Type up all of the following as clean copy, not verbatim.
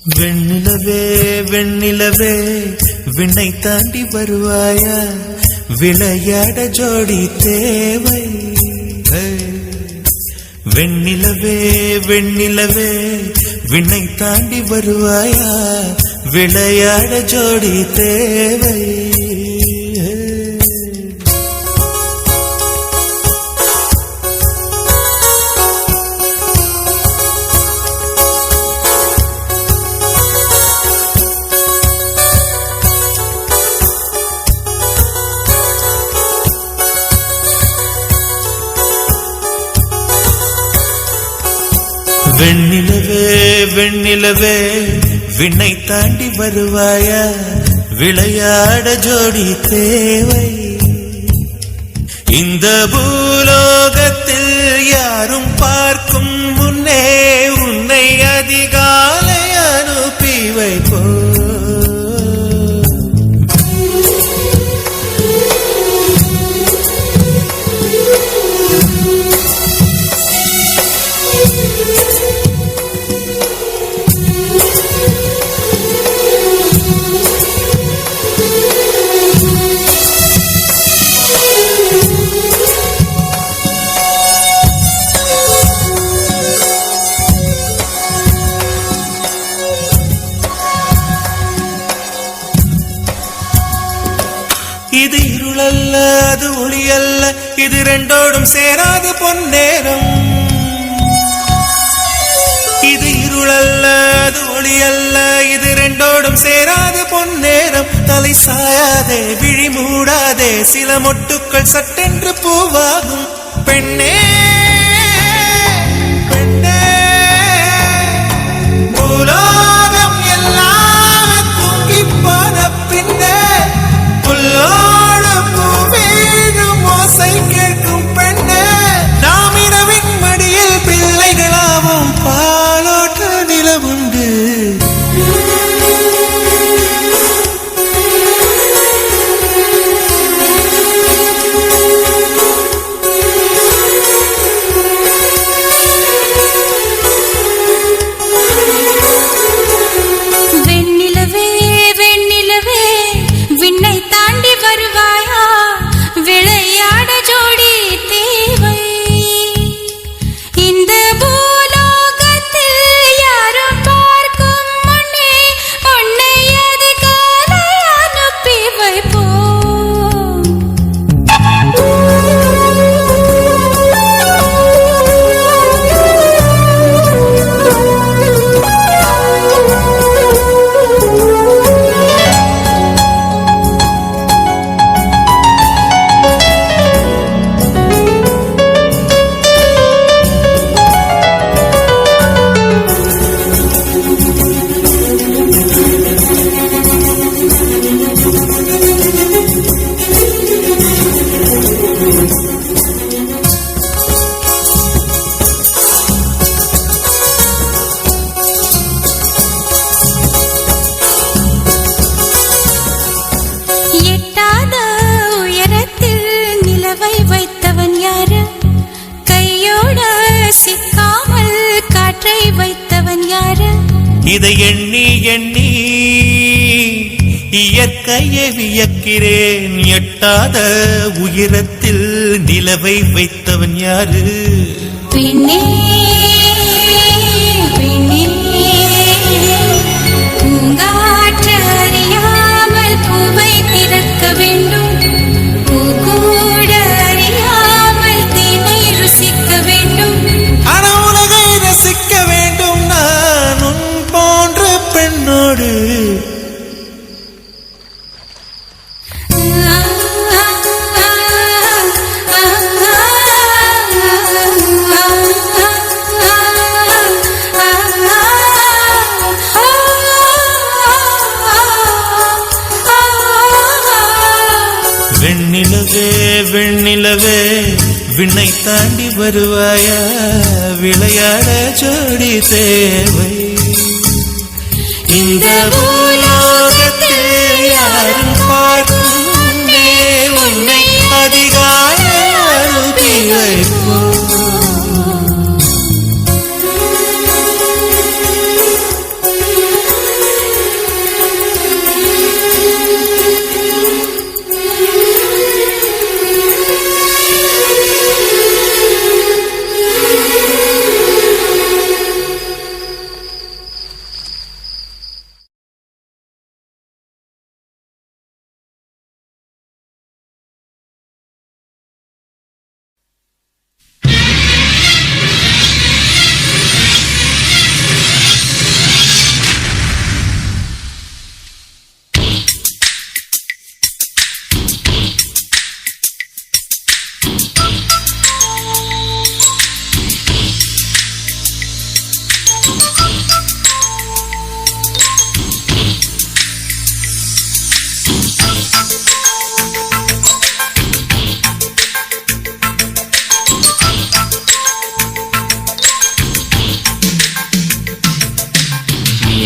வெண்ணிலவே வெண்ணிலவே விண்ணை தாண்டி வருவாயா, விளையாட ஜோடி தேவை. வெண்ணிலவே வெண்ணிலவே விண்ணை தாண்டி வருவாயா, விளையாட ஜோடி தேவை. வெண்ணிலவே வெண்ணிலவே விண்ணை தாண்டி வருவாயா, விளையாட ஜோடி தேவை. இந்த பூலோகத்தில் யாரும் பார்க்கும் முன்னே உன்னை அதிகாலை அனுப்பி வைப்போ. இது இருளல்ல அது ஒளியல்ல, இது ரெண்டோடும் சேராது பொன்னேரம். இது இருளல்ல அது ஒளியல்ல, இது ரெண்டோடும் சேராது பொன்னேரம். தலை சாயாதே விழி மூடாதே, சில மொட்டுக்கள் சட்டென்று பூவாகும். பெண்ணே பெண்ணே பூலோகம் எல்லாம் தூங்கி போன பின்னே புல்லோடு பூவேடும் ஓசை கேட்கும் பெண்ணே. நாம் இரவின் மடியில் பிள்ளைகளாவும் பாலோட்ட நிலவுண்டு. வெண்ணிலவே வெண்ணிலவே விண்ணை தாண்டி வருவாயா, விளையாட ஜோடி தேவை. இந்த பூலோகத்தில் யாரும் பார்க்கும் முன்னே உன்னை அதிகாலை அனுப்பி வைப்போம். எட்டாத உயரத்தில் நிலவை வைத்தவன் யாரு, கையோட சிக்காமல் காற்றை வைத்தவன் யாரு. இதை எண்ணி எண்ணி இயற்கையை வியக்கிறேன். எட்டாத உயரத்தில் நிலவை வைத்தவன் யாரு. பெண்ணே பெண்ணே பூங்காற்று அறியாமல் பூவை திறக்க வேண்டும், பூக்கூட அறியாமல் தேனை ருசிக்க வேண்டும். ஆனா உலகை ரசிக்க வேண்டும் நான் உன் போன்ற பெண்ணோடு. வெண்ணிலவே வெண்ணிலவே விண்ணை தாண்டி வருவாயா, விளையாட ஜோடி தேவை. இந்த பூலோகத்தில் யாரும் பார்க்கும் முன்னே உன்னை அதிகாலை அனுப்பி வைப்போம்.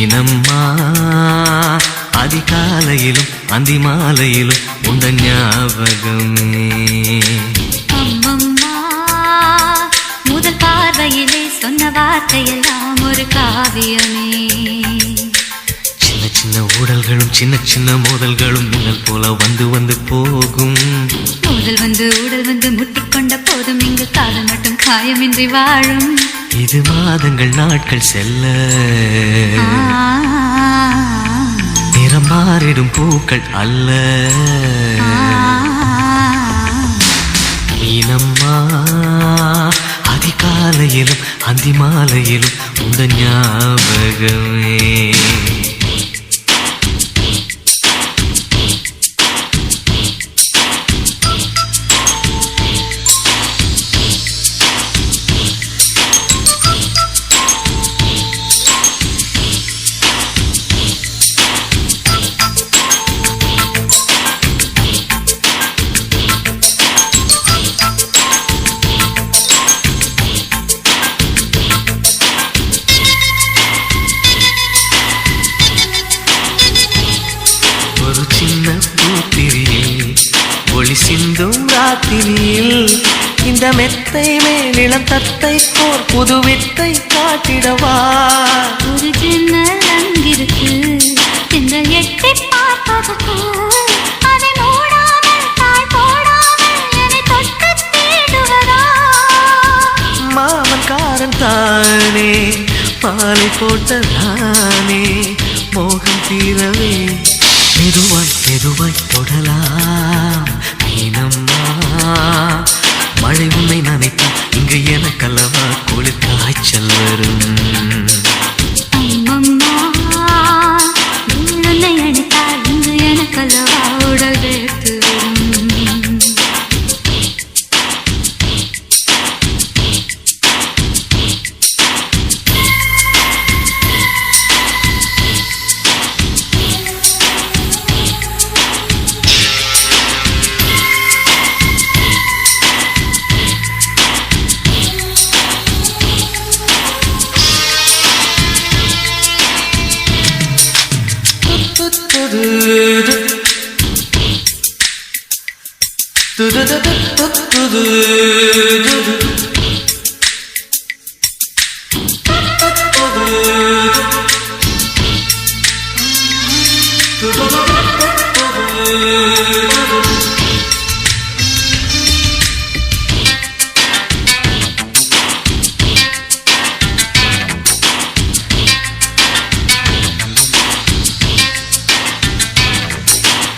மீனம்மா அதிகாலையிலும் அந்தி மாலையிலும் உண்ட ஞாபகமே. அம்மம்மா முதல் பார்வையிலே சொன்ன வார்த்தையெல்லாம் ஒரு காவியமே. சின்ன சின்ன ஊடல்களும் சின்ன சின்ன மோதல்களும் மின்னல் போல வந்து வந்து போகும். மோதல் வந்து ஊடல் வந்து முட்டிக்கொண்ட போதும் இங்கு காதல் மட்டும் காயமின்றி வாழும். இது மாதங்கள் நாட்கள் செல்ல நிறம் மாறிடும் பூக்கள் அல்ல. மீனம்மா அதிகாலையிலும் அந்தி மாலையிலும் உந்த ஞாபகமே. ஒரு சின்ன பூத்திரியில் ஒளி சிந்தும் ராத்திரியில் இந்த மெத்தை மேலிளம் தத்தை போர் புது வித்தை காட்டிடவா. ஒரு ஜன்னல் அங்கிருக்கு இந்த எட்டி பார்ப்பதற்கு அதை மூடாமல் தாழ் போடாமல் என்னை தொட்டு தேடுவதா. மாமன் காரன் தானே மாலை போட்டதானே மோகம் தீரவே மெதுவாய் மெதுவாய் தொடலாம். மீனம்மா மழை உன்னை நினைத்தால் இங்கு எனக்கல்லவா குளிர் காய்ச்சல் வரும். அம்மம்மா உன்னை அணைத்தால் இங்கு எனக்கல்லவா உடல் வேர்த்து வரும்.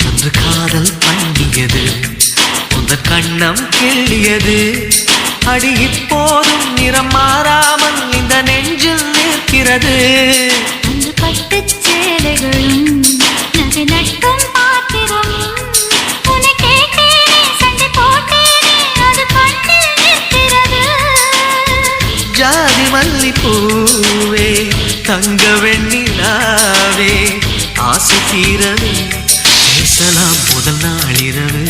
அன்று காதல் பண்ணியது உந்தன் கண்ணம் கிள்ளியது. அடி இப்போதும் நிறம் மாறாமல் இந்த நெஞ்சில் நிற்கிறது. அந்த பட்டுச் சேலைகளும் நகை நட்டும் பாத்திரமும் உன்னை கேட்டேனே சண்டை போட்டேனே அது கண்ணில் நிற்கிறது. ஜாதி மல்லிப்பூவே தங்க வெண்ணிலாவே ஆசை தீரவே பேசலாம் முதல் நாளிரவு.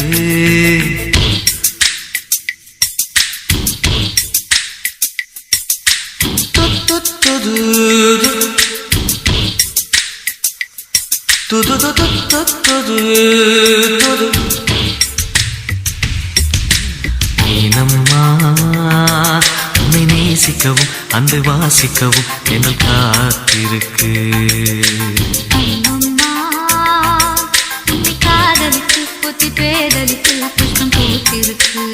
மீனம்மா உன்னை நேசிக்கவும் அன்பை வாசிக்கவும் என்னல் காத்திருக்கு. அம்மம்மா உன்னை காதலித்து பொத்தி பேதலித்து புஷ்பம் பூத்திருக்கு.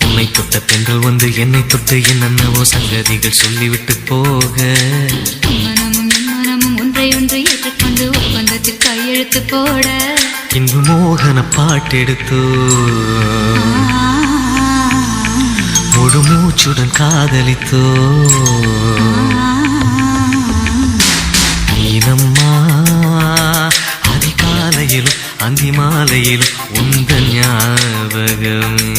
உன்னை தொட்ட பெண்கள் வந்து என்னை தொட்டு என்னென்னவோ சங்கதிகள் சொல்லிவிட்டு போக மனமும் என் மனமும் ஒன்றை ஒன்று ஏற்றுக்கொண்டு ஒப்பந்தத்தில் கையெழுத்து போட இன்று மோகன பாட்டெடுத்தோ முழு மூச்சுடன் காதலித்தோ. மீனம்மா அதிகாலையிலும் அந்தி மாலையிலும் உந்த ஞாபகமே.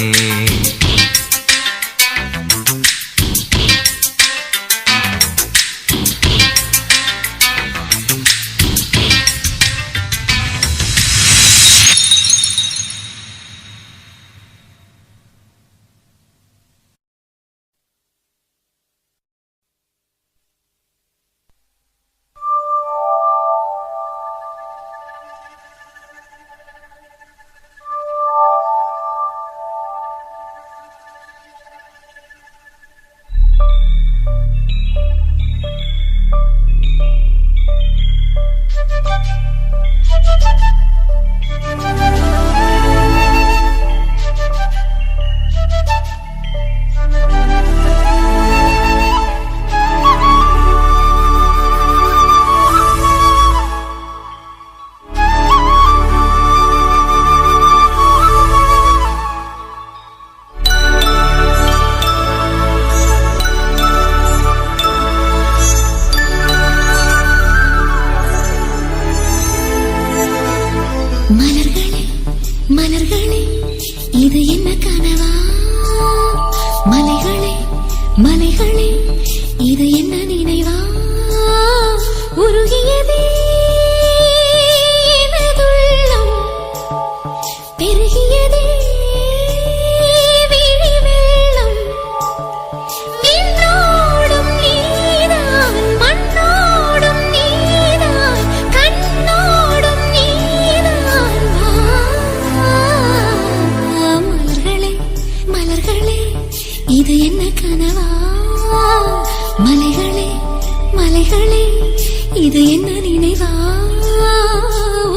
இது என்ன நினைவா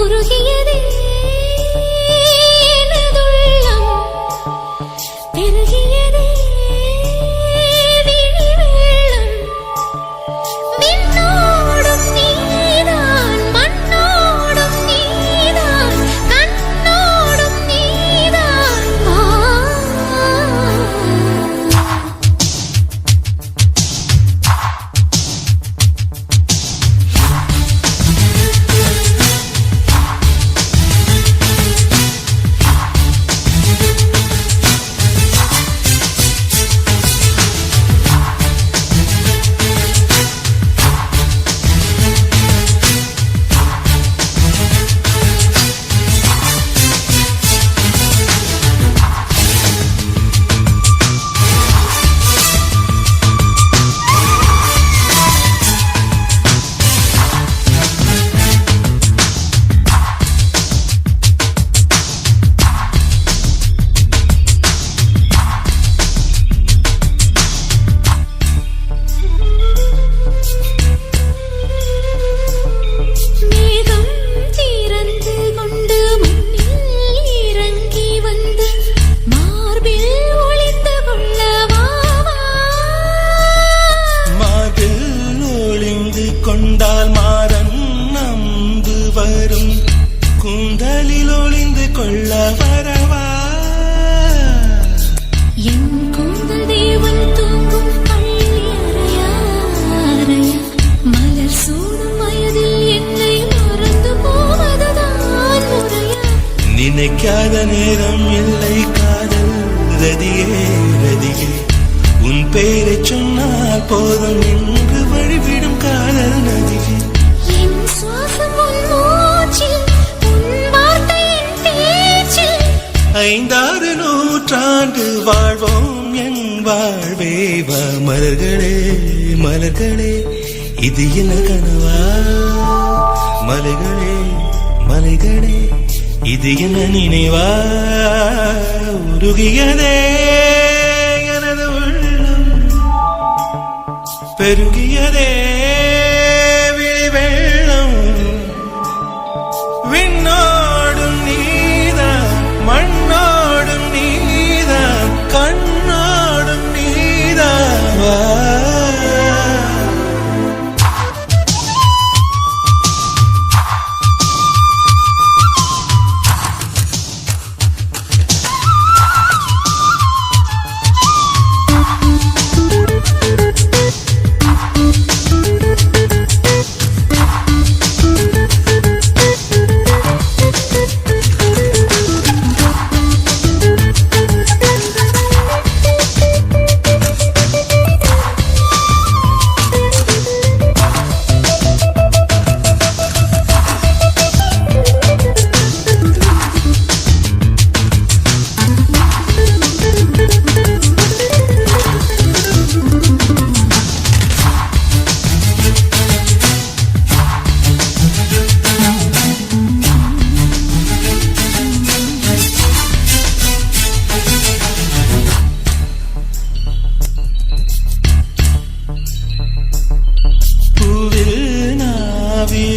உருகியதே எனதுள்ளம் பெருகியதே விழி வெள்ளம் விண்ணோடும் நீதான் மண்ணோடும் நீதான் கண்ணோடும் நீதான் கொண்டால் மாறன் நம்பு வரும் கூந்தலில் ஒளிந்து கொள்ள வரவா என் கூந்தல் தேவன் தூங்கும் பள்ளி அறையா அறையா மலர் சூடும் வயதில் என்னை மறந்து போவதுதான் முறையா நினைக்காத நேரம் இல்லை காதல் ரதியே ரதியே உன் பெயரை சொன்னால் போதும் என்று வழிவிடும் காதல் நதியே என் சுவாசம் உன் மூச்சில் உன் வார்த்தை என் பேச்சில் 5-6 நூற்றாண்டு வாழ்வோம் என் வாழ்வே வா மலர்களே மலர்களே இது என்ன கனவா மலைகளே மலைகளே இது என்ன நினைவா உருகியதே எனது உள்ளம் பெருகியதே விழி வெள்ளம் விண்ணோடும் நீதான் மண்ணோடும் நீதான் கண்ணோடும் நீதான் வா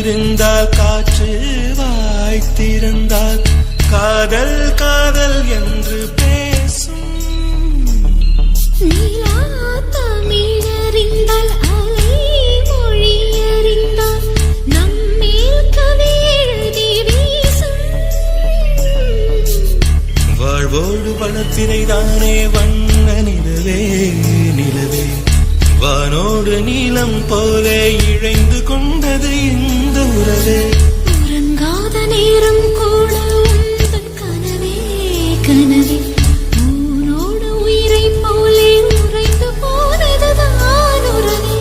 இருந்தால் காற்று வாய்த்திருந்தால் காதல் காதல் என்று பேசும் நீலா தமிழறிந்தால் அலை மொழியறிந்தால் நம்மேல் கவி எழுதி வீசும் வாழ்வோடு வனத்திரைதானே வண்ண நிலவே நிலவே வானோடு நீலம் போல இழைந்து கொண்டது இந்த உறவே உறங்காத நேரம் கூட உந்தன் கனவே கனவே உன்னோடு உயிரை போலே உறைந்து போனதுதான் உறவே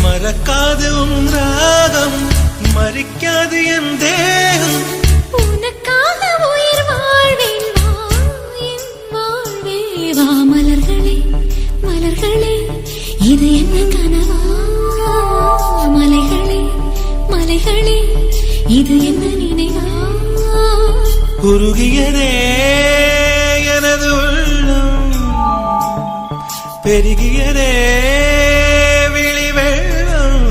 மறக்காது உன் ராகம் மறிக்காது என் தேகம் உனக்காக உயிர் வாழ்வேன் வா என் வாழ்வே வா மலர்களே மலர்களே இது என்ன கனவா மலைகளே மலைகளே இது என்ன நினைவா உருகியதே எனது உள்ளம் பெருகியதே விழி வெள்ளம்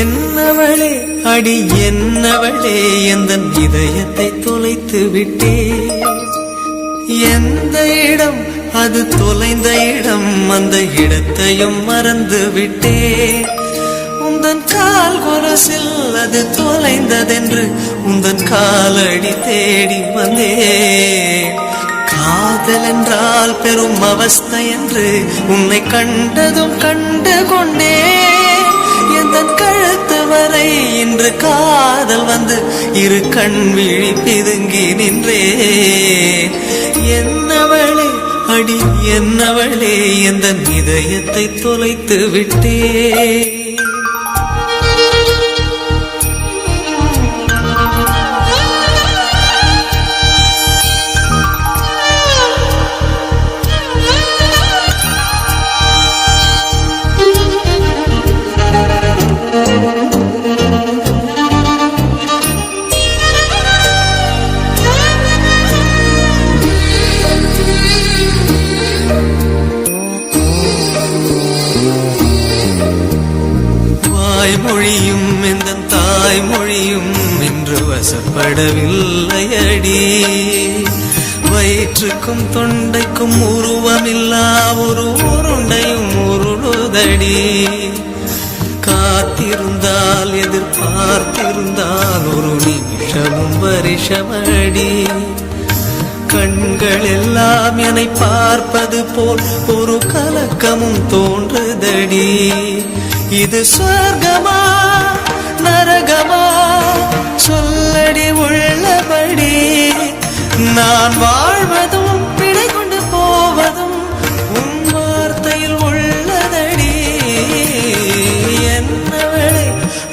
என்னவளே அடி என்னவளே எந்தன் இதயத்தை தொலைத்து விட்டே எந்த இடம் அது தொலைந்த இடம் அந்த இடத்தையும் மறந்து விட்டே உந்தன் கால் கொலுசில் அது தொலைந்ததென்று உந்தன் காலடி தேடி வந்தே காதல் என்றால் பெரும் அவஸ்தை என்று உன்னை கண்டதும் கண்டு கொண்டே எந்தன் கழுத்து வரை இன்று காதல் வந்து இரு கண் விழி பிதுங்கி நின்றே என்னவளே அடி என்னவளே எந்தன் இதயத்தை தொலைத்து விட்டே மொழியும் இந்த தாய்மொழியும் இன்று வசப்படவில்லையடி வயிற்றுக்கும் தொண்டைக்கும் உருவமில்லா ஒரு உருண்டையும் உருளுதடி காத்திருந்தால் எதிர்பார்த்திருந்தால் ஒரு நிமிஷமும் வருஷமடி கண்கள் எல்லாம் என்னை பார்ப்பது போல் ஒரு கலக்கமும் தோன்றுதடி இது சொர்க்கமா நரகமா சொல்லடி உள்ளபடி நான் வாழ்வதும் பிழை கொண்டு போவதும் உன் வார்த்தையில் உள்ளதடி என்னவளே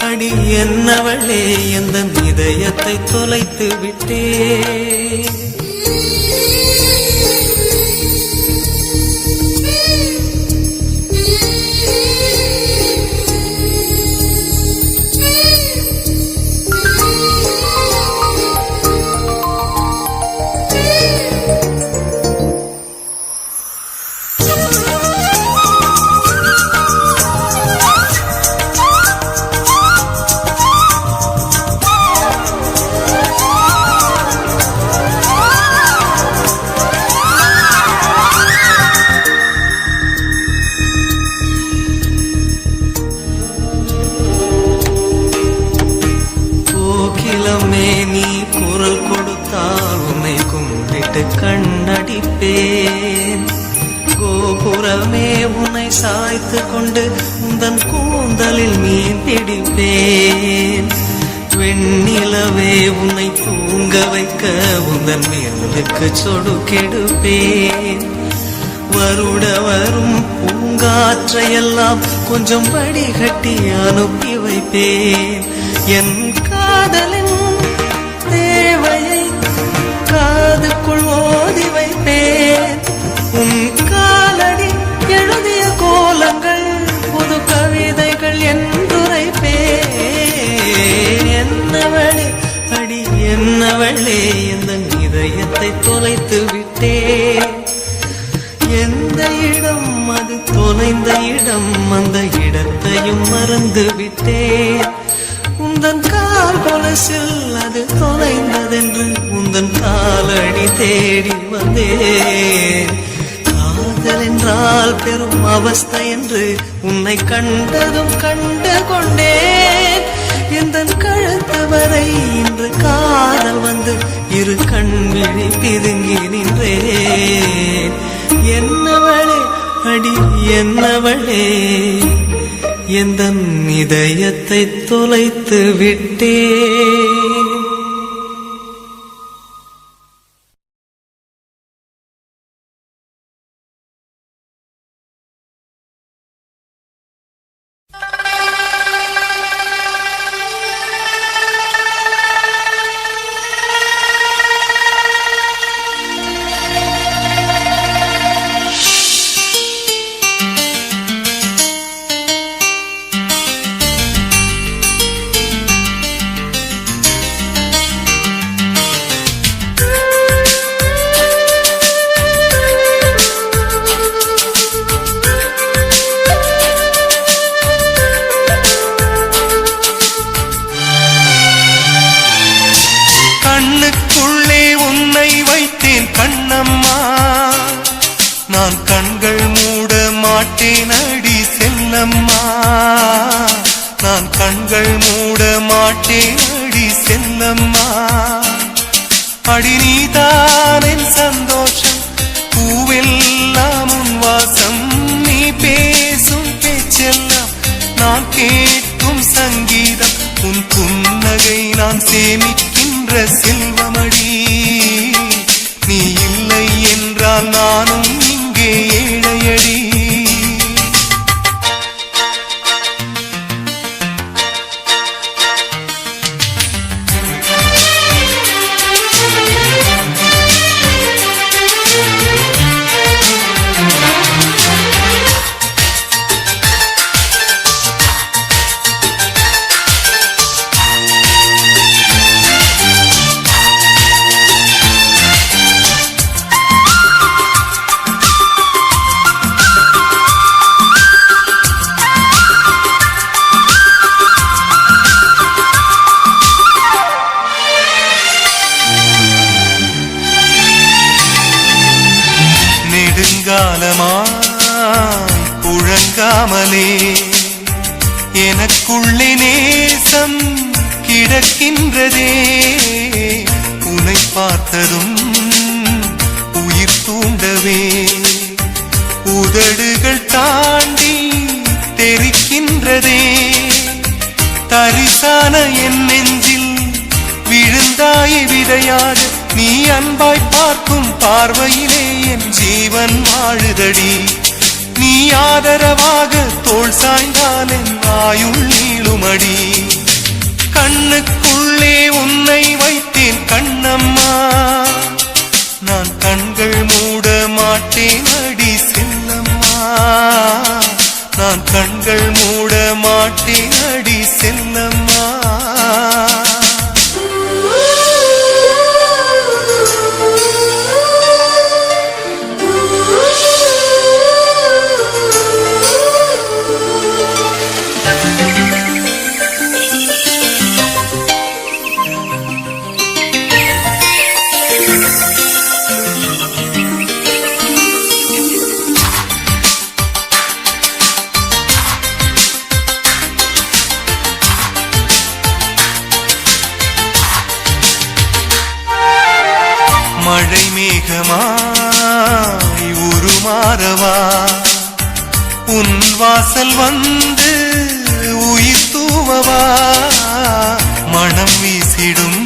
அடி என்னவளே எந்தன் இதயத்தை தொலைத்து விட்டே நீ குரல் கொடுத்தால் உன்னை கும்பிட்டு கண்ணடிப்பேன் கோபுரமே உன்னை சாய்த்து கொண்டு உந்தன் கூந்தலில் மீன் பிடிப்பேன் வெண்ணிலவே உன்னை தூங்க வைக்க உந்தன் மேலுக்கு சொடுக்கெடுப்பேன் வருட வரும் பூங்காற்றையெல்லாம் கொஞ்சம் வடிகட்டி அனுப்பி வைப்பேன் என் காதலின் தேவையை காதுக்குள் ஓதி வைப்பேன் உன் காலடி எழுதிய கோலங்கள் புது கவிதைகள் என்றுரைப்பேன் என்னவளே அடி என்னவளே எந்தன் இதயத்தை தொலைத்து விட்டேன் எந்த இடம் அது தொலைந்த இடம் அந்த இடத்தையும் மறந்து விட்டேன் உந்தன் கால் கொலுசில் அது தொலைந்ததென்று உந்தன் காலடி தேடி வந்தேன் காதல் என்றால் பெரும் அவஸ்தை என்று உன்னை கண்டதும் கண்டு கொண்டேன் எந்தன் கழுத்து வரை இன்று காதல் வந்து இரு கண் விழி பிதுங்கி நின்றேன் என்னவளே அடி என்னவளே எந்தன் இதயத்தை தொலைத்து விட்டே. கண்ணுக்குள்ளே உன்னை வைத்தேன் கண்ணம்மா, நான் கண்கள் மூட மாட்டேன் அடி செல்லம்மா, நான் கண்கள் மூட மாட்டேன் அடி செல்லம்மா. அடி நீதான் என் சந்தோஷம், பூவெல்லாம் உன் வாசம், நீ பேசும் பேச்செல்லாம் நான் கேட்கும் சங்கீதம், உன் புன்னகை நான் சேமிக்கின்ற செல்வமடி, நீ இல்லை என்றால் நானும் இங்கே ஏழையடி. நெடுங்காலமாய் புழங்காமலே எனக்குள்ளே நேசம் கிடக்கின்றதே, உன்னை பார்த்ததும் உயிர் தூண்டவே உதடுகள் தாண்டி தெரிக்கின்றதே, தரிசான என் நெஞ்சில் விழுந்தாய் விதையாக, நீ அன்பாய் பார்க்கும் பார்வையிலே என் ஜீவன் வாழுதடி, நீ ஆதரவாக தோள் சாய்ந்தால் என் ஆயுள் நீளுமடி. கண்ணுக்குள்ளே உன்னை வைத்தேன் கண்ணம்மா, நான் கண்கள் மூட மாட்டேன் அடி செல்லம்மா, நான் கண்கள் மூட மாட்டேன் அடி செல்லம்மா. மழை மேகமாய் உருமாறவா, உன் வாசல் வந்து உயிர் தூவவா, மனம் வீசிடும்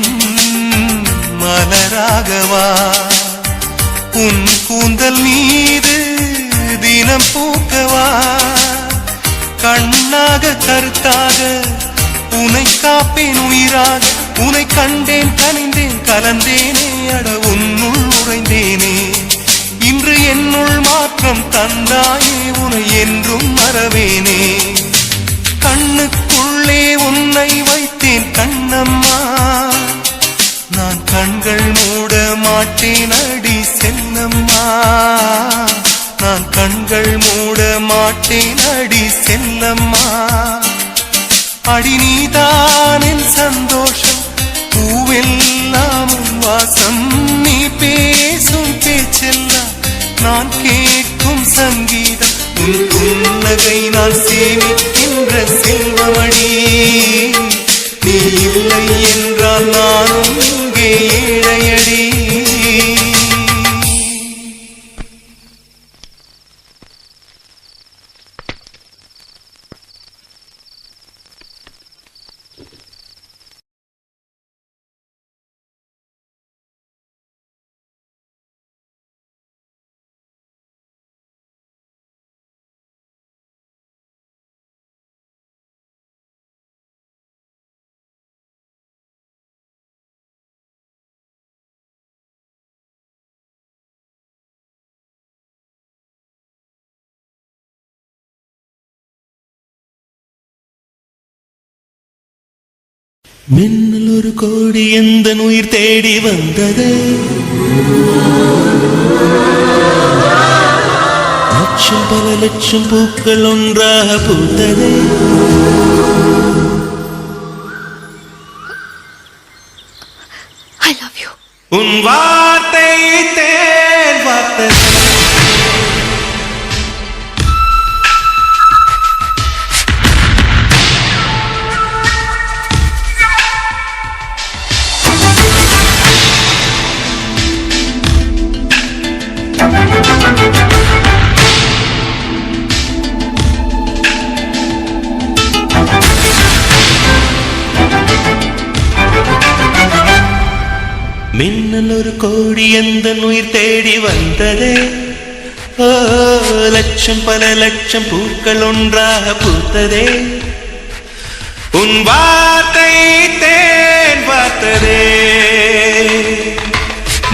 மலராகவா, உன் கூந்தல் மீது தினம் பூக்கவா, கண்ணாக கருத்தாக உனை காப்பேன் உயிராக, உனை கண்டேன் கனிந்தேன் கலந்தேனே அட உன்னுள் உறைந்தேனே, இன்று என்னுள் மாற்றம் தந்தாயே உனை என்றும் மறவேனே. கண்ணுக்குள்ளே உன்னை வைத்தேன் கண்ணம்மா, நான் கண்கள் மூட மாட்டேன் அடி செல்லம்மா, நான் கண்கள் மூட மாட்டேன் அடி செல்லம்மா. அடி நீதான் என் சந்தோஷம், பூவெல்லாம் உன் வாசம், நீ பேசும் பேச்செல்லாம் நான் கேட்கும் சங்கீதம், உன் புன்னகை நான் சேமிக்கின்ற செல்வமடி, நீ இல்லை என்றால் நானும் இங்கே ஏழையடி. மின்னல் ஒரு கோடி எந்த உயிர் தேடி வந்தது லட்சம் பல லட்சம் பூக்கள் ஒன்றாக பூத்தது I love you. உன் வார்த்தை தேன் வார்த்தது மின்னல் ஒரு கோடி எந்த உயிர் தேடி வந்ததே ஓ லட்சம் பல லட்சம் பூக்கள் ஒன்றாக பூத்ததே உன் வார்த்தை தேன் பார்த்ததே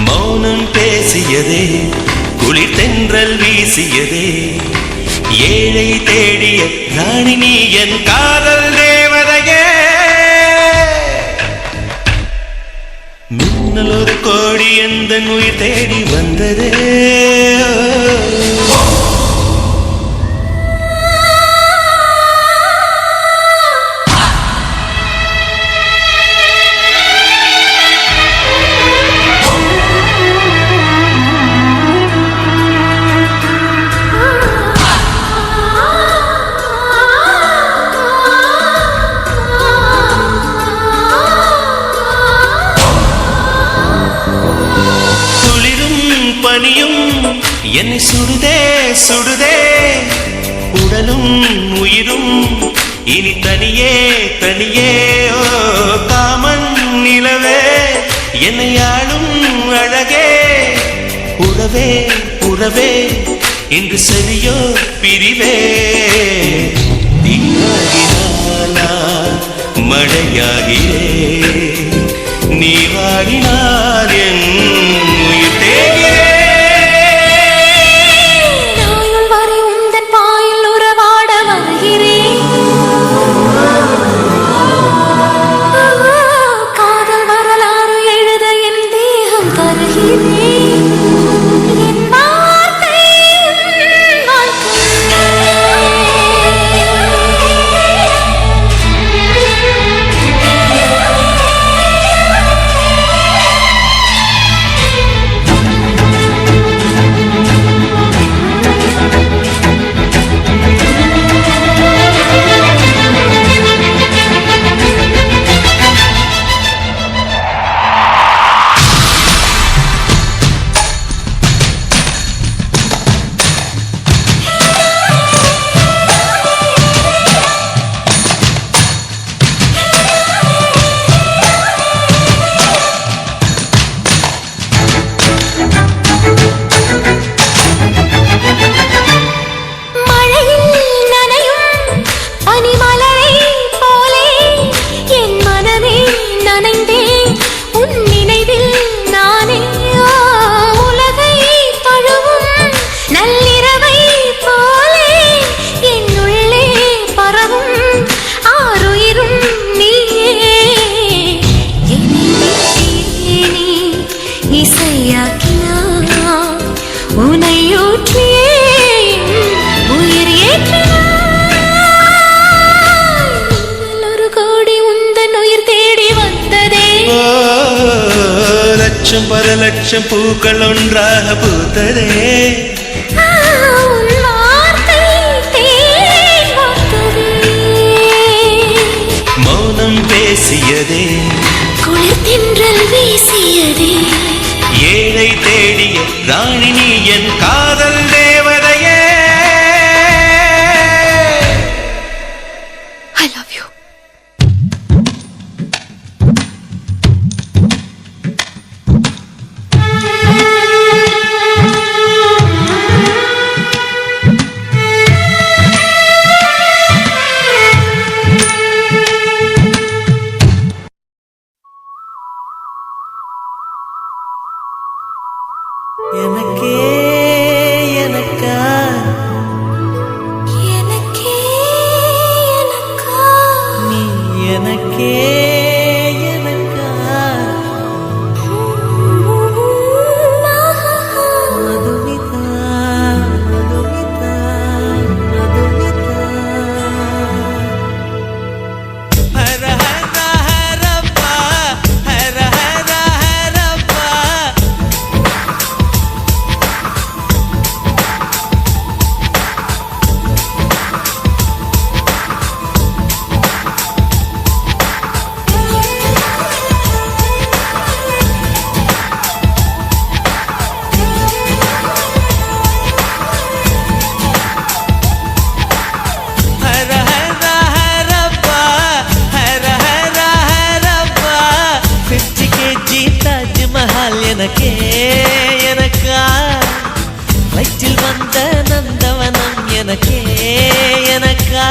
மௌனம் பேசியதே குளிர் தென்றல் வீசியதே ஏழை தேடிய ராணி நீ என் காதல் தேவதையே மின்னல் ஒரு கோடி எந்த உயிர் தேடி வந்ததே பனியும் என்னை சுடுதே சுடுதே உடலும் உயிரும் இனி தனியே தனியே ஓ காமன் நிலவே என்னை ஆளும் அழகே உறவே உறவே இன்று சரியோ பிரிவே தீயாகினாலா மழையாகிறே நீ வாடினால் என் உயிர் தேகிறே லட்சம் பல லட்சம் பூக்கள் ஒன்றாக பூத்ததே மௌனம் பேசியதே குளிர் தென்றல் வீசியதே ஏழை தேடிய ராணி நீ என் காதல் தேவதையே I love you. எனக்கே எனக்கே எனக்கா வயிற்றில் வந்த நந்தவனம் எனக்கே எனக்கா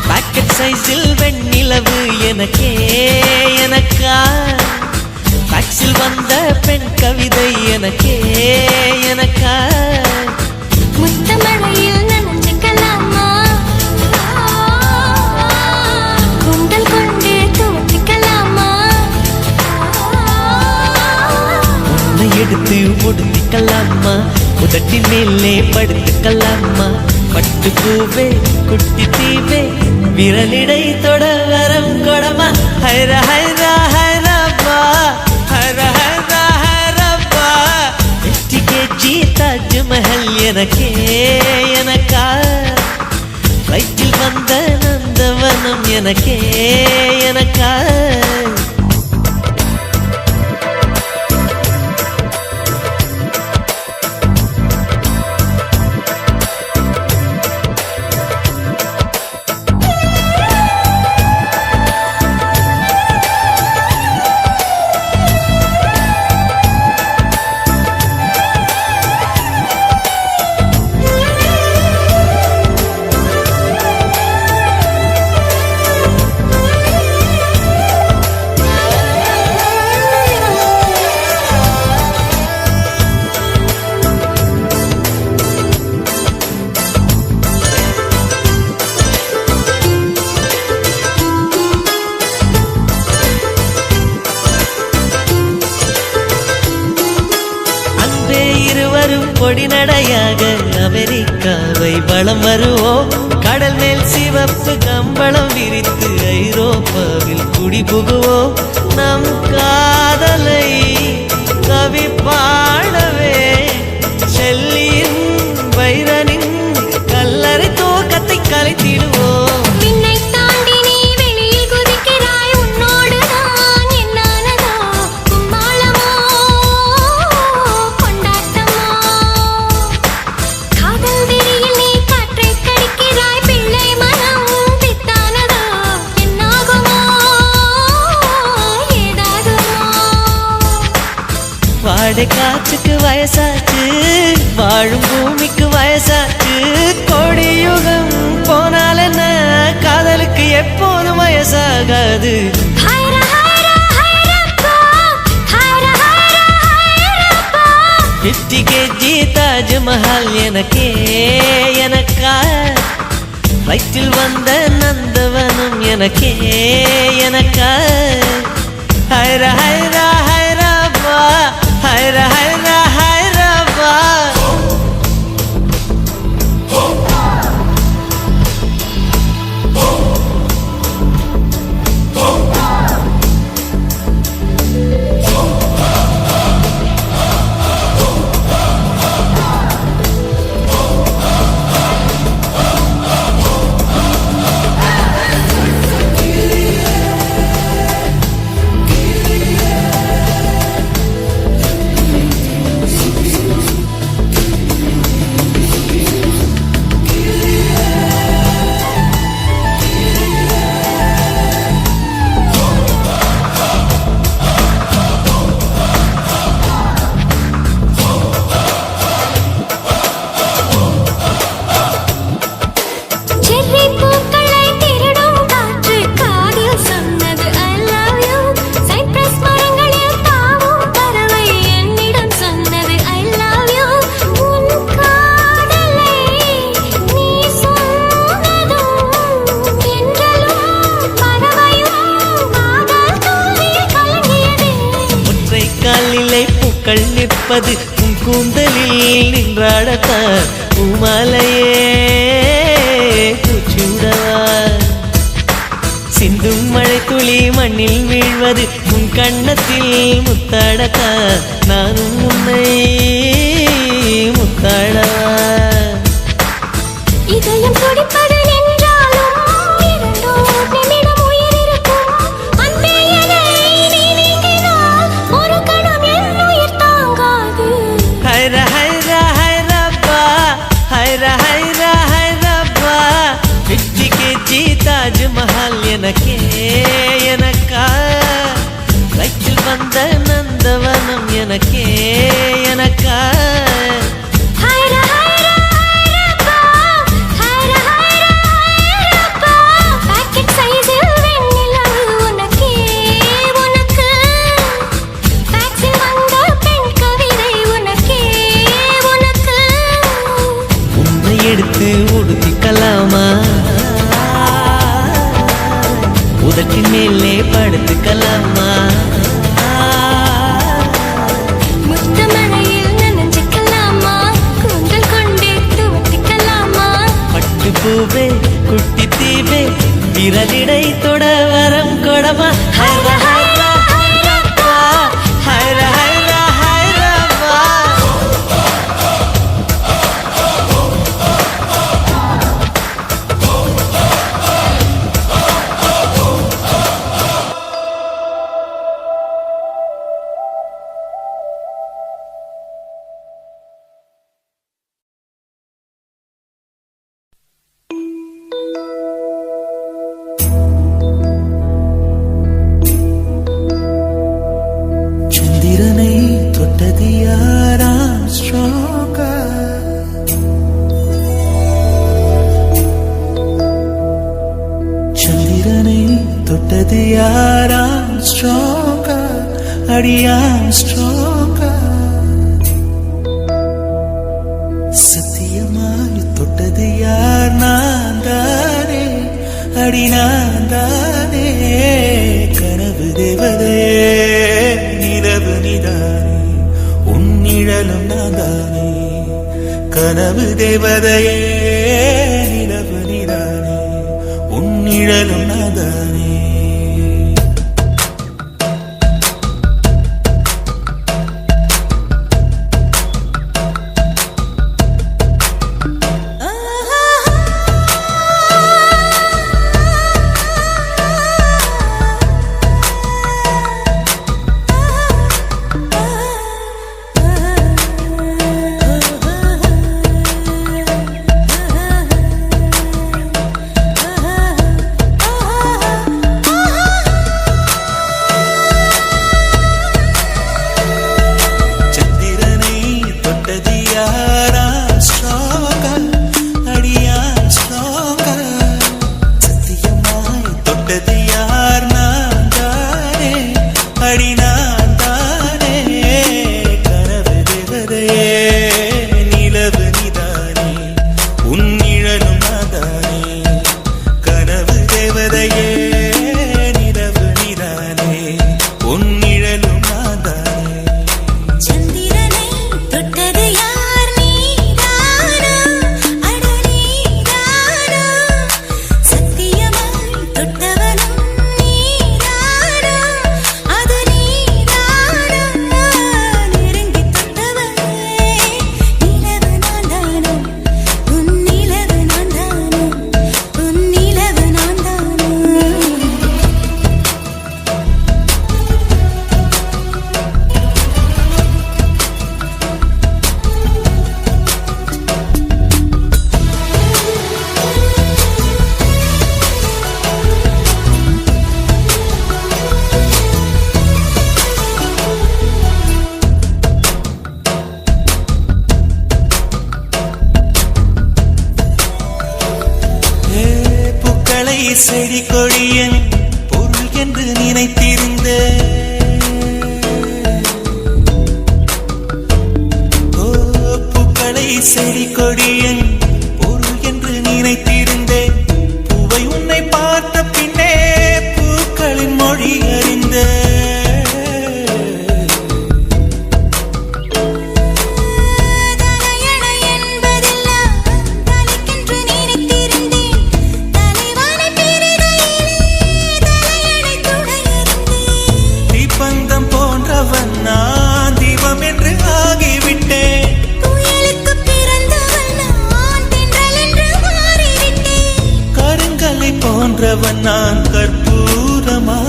பாக்கெட் சைஸில் வெண்ணிலவு எனக்கே எனக்கா டாக்ஸில் வந்த பெண் கவிதை எனக்கே எனக்கா முத்தமழையில் நனைஞ்சுக்கலாமா குண்டல் கொண்டு துவட்டிக்கலாமா உன்னை எடுத்து முடித்துக்கலாமா உதட்டின் மேலே படுத்துக்கலாமா பட்டு பூவே குட்டி தீவே விரலிடை தொட வரம் கொடமா ஹைர ஹைரா ஹைரப்பா ஹைர ஹைரா ஹைரப்பா 50 kg தாஜ்மஹல் எனக்கே எனக்கா வயிற்றில் வந்த நந்தவனம் எனக்கே எனக்கா கொடி நடையாக அமெரிக்காவை வலம் வருவோம் கடல் மேல் சிவப்பு கம்பளம் விரித்து ஐரோப்பாவில் குடி புகுவோம் நம் காதலை கவி பாடவே செல்லியின் வைரனின் கல்லறை தோக்கத்தை கலைத்திடுவோம் வாடை காற்றுக்கு வயசாச்சு வாழும் பூமிக்கு வயசாச்சு கோடியுகம் போனால் என்ன காதலுக்கு எப்போதும் வயசாகாது 50 kg தாஜ்மஹல் எனக்கே எனக்கா வயிற்றில் வந்த நந்தவனம் எனக்கே எனக்கா ஹைர ஹைரா ஹைரப்பா ஹைர ஹைரா ஹைரப்பா பூக்கள் நிற்பது உன் கூந்தலில் நின்றாடத்தான் பூமாலையே பூச்சிவிடவா சிந்தும் மழை துளி மண்ணில் வீழ்வது உன் கண்ணத்தில் முத்தாடத்தான் நானும் உன்னை முத்தாடவா இதயம் துடிப்பது தாஜ்மஹல் என உனக்கே எனக்கா எடுத்து உடுத்திக்கலாமா உதட்டின் மேலே படுத்துக்கலாமா முத்தமழையில் நனைஞ்சுக்கலாமா கூந்தல் கொண்டே துவட்டிக்கலாமா பட்டு பூவே குட்டி தீவே விரலிடை தொட வரம் கொடமா ஹைரா ஹைரா ஹைரப்பா ஹைரா ஹைரா ஹைரப்பா சந்திரனை தொட்டது யாராம் ஸ்ட்ராங்கா சந்திரனை தொட்டது யாராம் ஸ்ட்ராங்கா அடியாம் ஸ்ட்ராங்கா சத்தியமாய் தொட்டது யார் நான் தானே அடி நான் தானே கனவு தேவதையே நிலவு நிதானே உன் நிழலும் நாதானே கனவு தேவதையே நிலவு நிதானே உன் நிழலும் நாதானே செடி கொடியன் பொருள் என்று நினைத்திருந்த பூக்களை செடி கொடியன் பொருள் என்று நினைத்திருந்தேன் பூவை உன்னை பார்த்த பின்னே பூக்களின் மொழி அறிந்த போன்றவன் நான் கற்பூரமாகிவிட்டேன்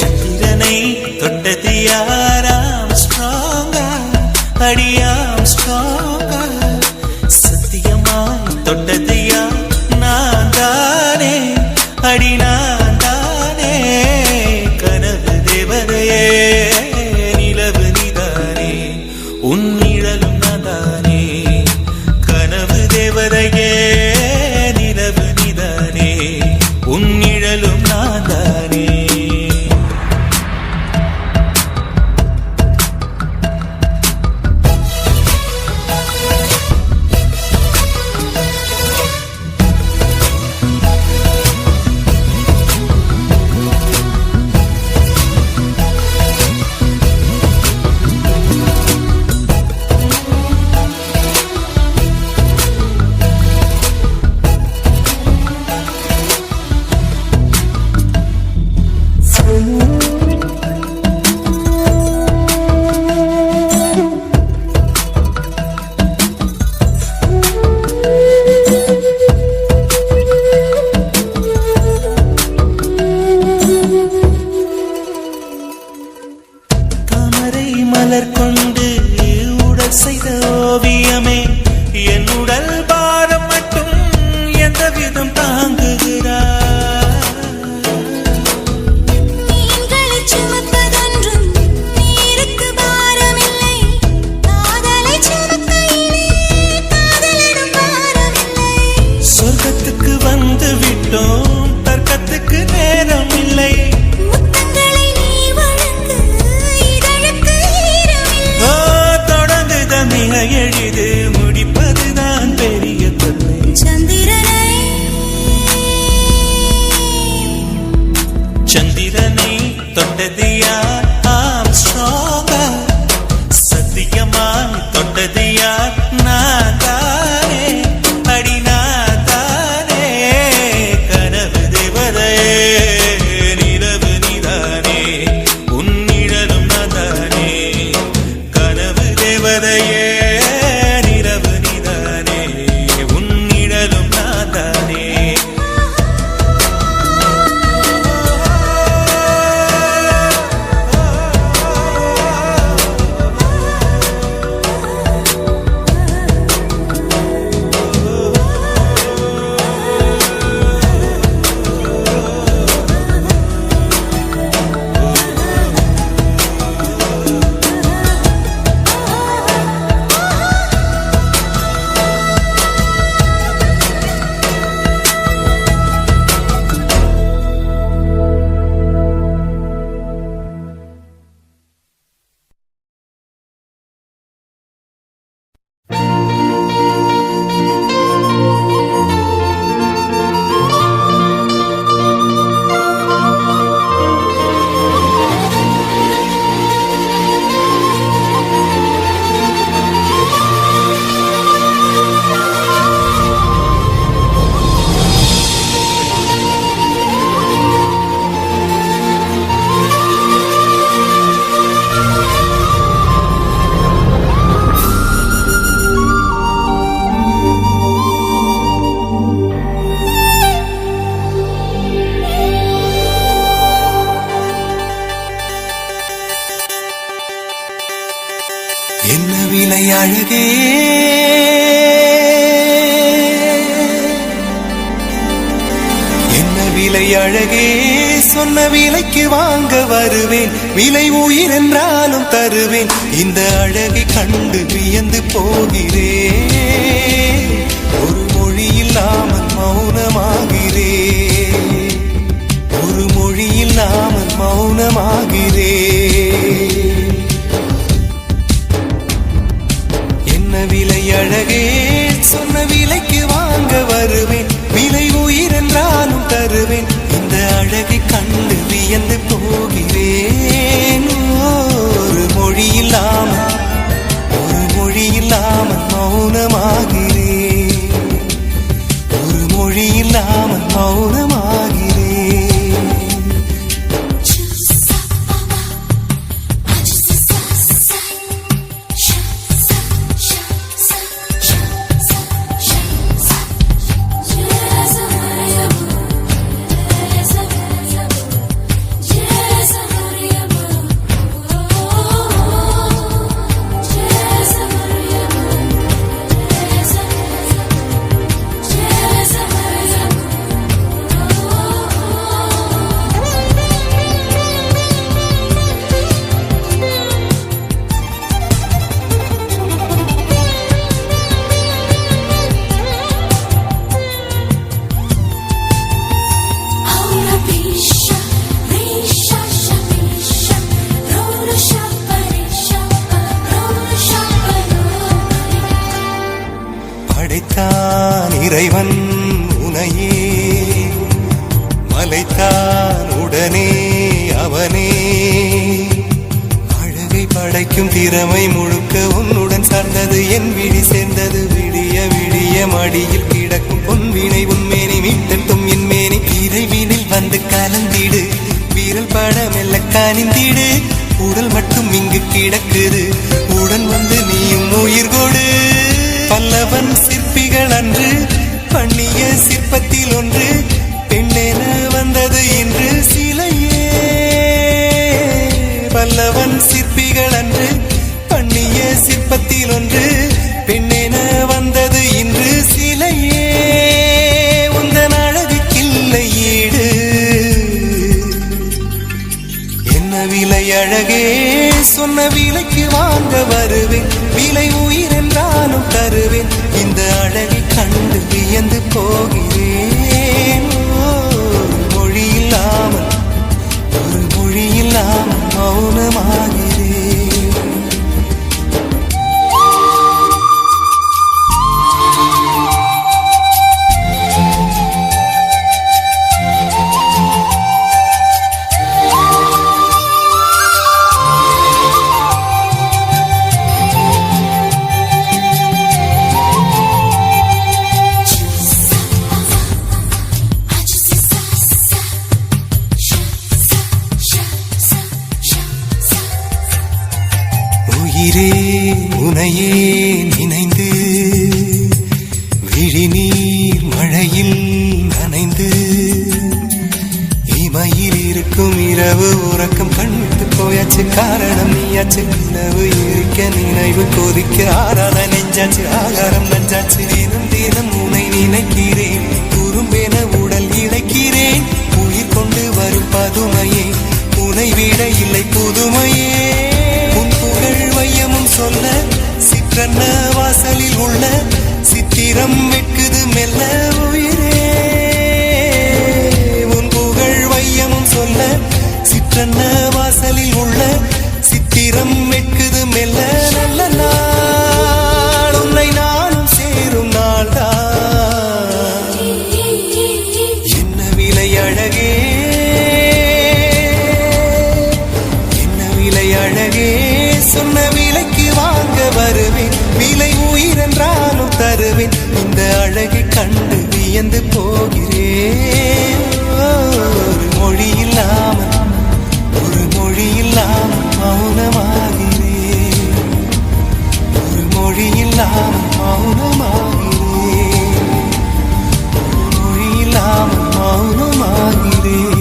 சந்திரனை தொட்டது யாராம் ஸ்ட்ராங்கா அடியாம் ஸ்ட்ராங்கா சத்தியமாய் தொட்டது யார் நான் தானே அடி நான் தானே விலை அழகே என்ன விலை அழகே சொன்ன விலைக்கு வாங்க வருவேன் விலை உயிர் என்றாலும் தருவேன் இந்த அழகை கண்டு வியந்து போகிறேன் ஒரு மொழி இல்லாமல் மௌனமாகிறேன் ஒரு மொழி இல்லாமல் மௌனமாகிறேன் என்ன விலை அழகே சொன்ன விலைக்கு வாங்க வருவேன் விலை உயிர் என்றாலும் தருவேன் இந்த அழகை கண்டு வியந்து போகிறேன் ஒரு மொழி இல்லாமல் மௌனமாகிறேன் ஒரு மொழி இல்லாமல் மௌனமாகிறேன் படைத்தான் இறைவன் உனையே மலைத்தான் உடனே அவனே அழகை படைக்கும் திறமை முழுக்க உன்னுடன் சார்ந்தது என் விழி சேர்ந்தது விடிய விடிய மடியில் கிடக்கும் பொன்வினை உன்மேனி மீட்டட்டும் என் மேனி இறைவினில் வந்து கலந்திடு வீரல் பட மெல்ல காணிந்திடு உடல் மட்டும் இங்கு கிடக்குது உடன் வந்து நீயும் உயிர் கொடு பல்லவன் சிற்பிகள் அன்று பண்ணிய சிற்பத்தில் ஒன்று பெண்ணென வந்தது இன்று சிலையே பல்லவன் சிற்பிகள் அன்று பண்ணிய சிற்பத்தில் ஒன்று பெண்ணென வந்தது இன்று சிலையே உந்தன் அழகுக்கில்லை ஈடு என்ன விலை அழகே சொன்ன விலைக்கு வாங்க வருவேன் விலை உயிர் என்றாலும் தருவேன் இந்த அழகை கண்டு வியந்து போகிறேன் மொழி இல்லாமல் மௌனமாகிறேன் உயிரே உனையே நினைந்து விழிநீர் மழையில் நனைந்து இமையில் இருக்கும் இரவு உறக்கம் கண்விட்டு போயாச்சு காரணம் நீயாச்சு நிலவு இருக்க நினைவு கொதிக்க ஆறான நெஞ்சாச்சு ஆகாரம் நஞ்சாச்சு தினம் தினம் உனை நினைக்கிறேன் குறும்பென உடல் இழைக்கிறேன் உயிர் கொண்டு வரும் பதுமையே உனை விட இல்லை புதுமையே வையமும் சொல்ல சிற்றன்ன வாசலில் உள்ள சித்திரம் வெட்குது மெல்ல உயிரே உன் புகழ் வையமும் சொல்ல சிற்றன்ன வாசலில் உள்ள சித்திரம் வெட்குது மெல்ல நல்ல நாள் உன்னை நானும் சேரும் நாள்தான் என்ன விலை அழகே என்ன விலை அழகே சொன்ன விலைக்கு வாங்க வருவேன் விலை உயிர் என்றாலும் தருவேன் இந்த அழகை கண்டு வியந்து போகிறேன் ஒரு மொழி இல்லாமல் மௌனமாகிறேன் ஒரு மொழி இல்லாமல் மௌனமாகிறேன் ஒரு மொழி இல்லாமல் மௌனமாகிறேன்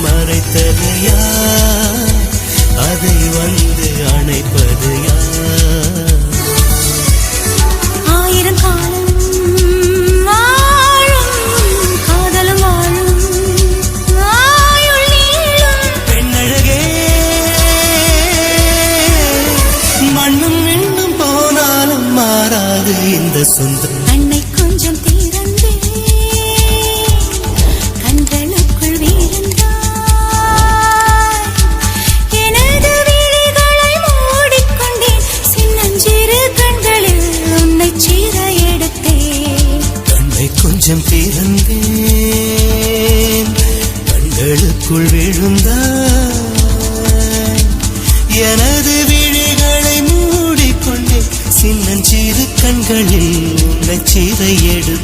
மறைத்தது யார்? அதை வந்து அணைப்பது யார்? ஆயிரம் காலம் வாழும் காதலும் வாழும் ஆயுள் நீளும். பெண்ணழகே, மண்ணும் விண்ணும் போனாலும் மாறாது இந்த சொந்தம். கண்ணை கொஞ்சம் திறந்தே கண்களுக்குள் வீழ்ந்தாய். எனது விழிகளை மூடிக்கொண்டேன், சின்னஞ்சிறு கண்களில் உன்னை சீர எடுத்தேன். கண்ணை கொஞ்சம் திறந்தேன், கண்களுக்குள் விழுந்தாய். எனது விழிகளை மூடிக்கொண்டேன், சின்னஞ்சிறு கண்களில் உன்னை சீரை எடுத்தேன்.